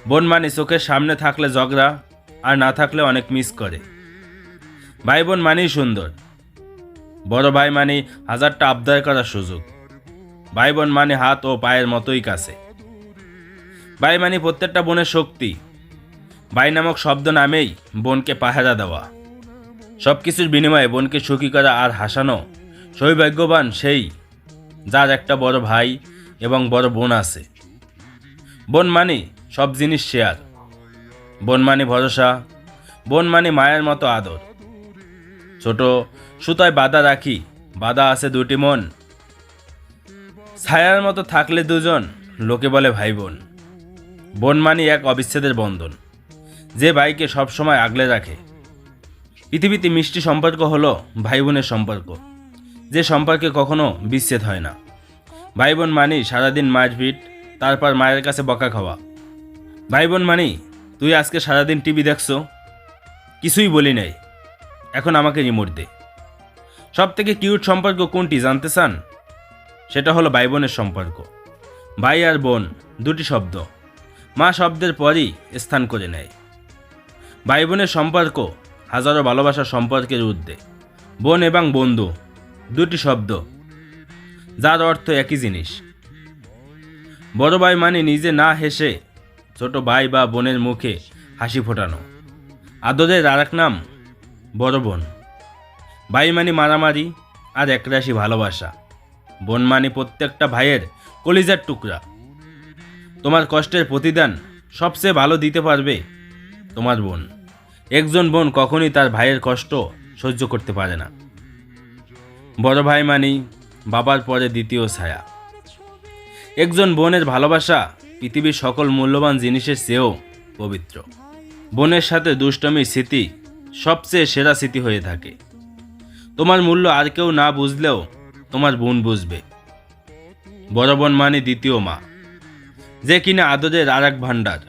বোন মানে চোখের সামনে থাকলে ঝগড়া, আর না থাকলে অনেক মিস করে। ভাই বোন মানেই সুন্দর। বড় ভাই মানে হাজারটা আবদার করার সুযোগ। ভাই বোন মানে হাত ও পায়ের মতোই কাছে। ভাই মানে প্রত্যেকটা বোনের শক্তি। ভাই নামক শব্দ নামেই বোনকে পাহারা দেওয়া। সব কিছুর বিনিময়ে বোনকে সুখী করা আর হাসানো। সৌভাগ্যবান সেই যার একটা বড় ভাই এবং বড় বোন আছে। বোন মানে সব জিনিস শেয়ার। বোন মানে ভরসা। বোন মানে মায়ের মতো আদর। ছোট সুতায় বাঁধা রাখি, বাঁধা আছে দুটি মন। ছায়ার মতো থাকলে দুজন, লোকে বলে ভাই বোন। বোন মানে এক অবিচ্ছেদের বন্ধন, যে ভাইকে সবসময় আগলে রাখে। পৃথিবীতে মিষ্টি সম্পর্ক হলো ভাই বোনের সম্পর্ক, যে সম্পর্কে কখনো বিচ্ছেদ হয় না। ভাই বোন মানেই সারাদিন মারপিট, তারপর মায়ের কাছে বকা খাওয়া। ভাই বোন মানেই তুই আজকে সারাদিন টিভি দেখছো, কিছুই বলি নাই, এখন আমাকে রিমোট দে। সব থেকে কিউট সম্পর্ক কোনটি জানতে চান? সেটা হলো ভাই বোনের সম্পর্ক। ভাই আর বোন দুটি শব্দ মা শব্দের পরই স্থান করে নেয়। ভাই বোনের সম্পর্ক হাজারো ভালোবাসার সম্পর্কের ঊর্ধ্বে। বোন এবং বন্ধু দুটি শব্দ, যার অর্থ একই জিনিস। বড় ভাই মানে নিজে না হেসে ছোট ভাই বা বোনের মুখে হাসি ফোটানো। আদরের আর এক নাম বড় বোন। ভাই মানে মারামারি আর একরাশি ভালোবাসা। বোন মানে প্রত্যেকটা ভাইয়ের কলিজার টুকরা। তোমার কষ্টের প্রতিদান সবচেয়ে ভালো দিতে পারবে তোমার বোন। একজন বোন কখনই তার ভাইয়ের কষ্ট সহ্য করতে পারে না। বড় ভাই মানেই বাবার পরে দ্বিতীয় ছায়া। একজন বোনের ভালোবাসা পৃথিবীর সকল মূল্যবান জিনিসের চেয়েও পবিত্র। বোনের সাথে দুষ্টমির স্মৃতি সবচেয়ে সেরা স্মৃতি হয়ে থাকে। তোমার মূল্য আর কেউ না বুঝলেও তোমার বোন বুঝবে। বড় বোন মানে দ্বিতীয় মা, যে কিনা আদরের আর এক ভাণ্ডার।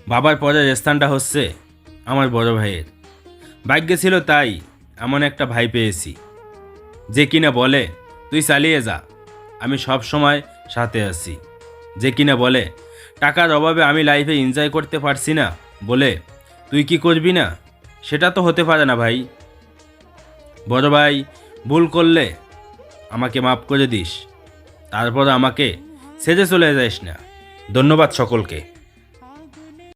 বাবার পরের স্থানটা হচ্ছে আমার বড় ভাইয়ের। ভাগ্যে ছিল তাই এমন একটা ভাই পেয়েছি, যে কিনা বলে তুই চালিয়ে যা, আমি সব সময় সাথে আছি। যে কিনা বলে টাকার অভাবে আমি লাইফে এনজয় করতে পারছি না বলে তুই কি করবি না? সেটা তো হতে পারে না ভাই। বড় ভাই, ভুল করলে আমাকে মাফ করে দিস, তারপর আমাকে ছেড়ে চলে যাস না। ধন্যবাদ সকলকে।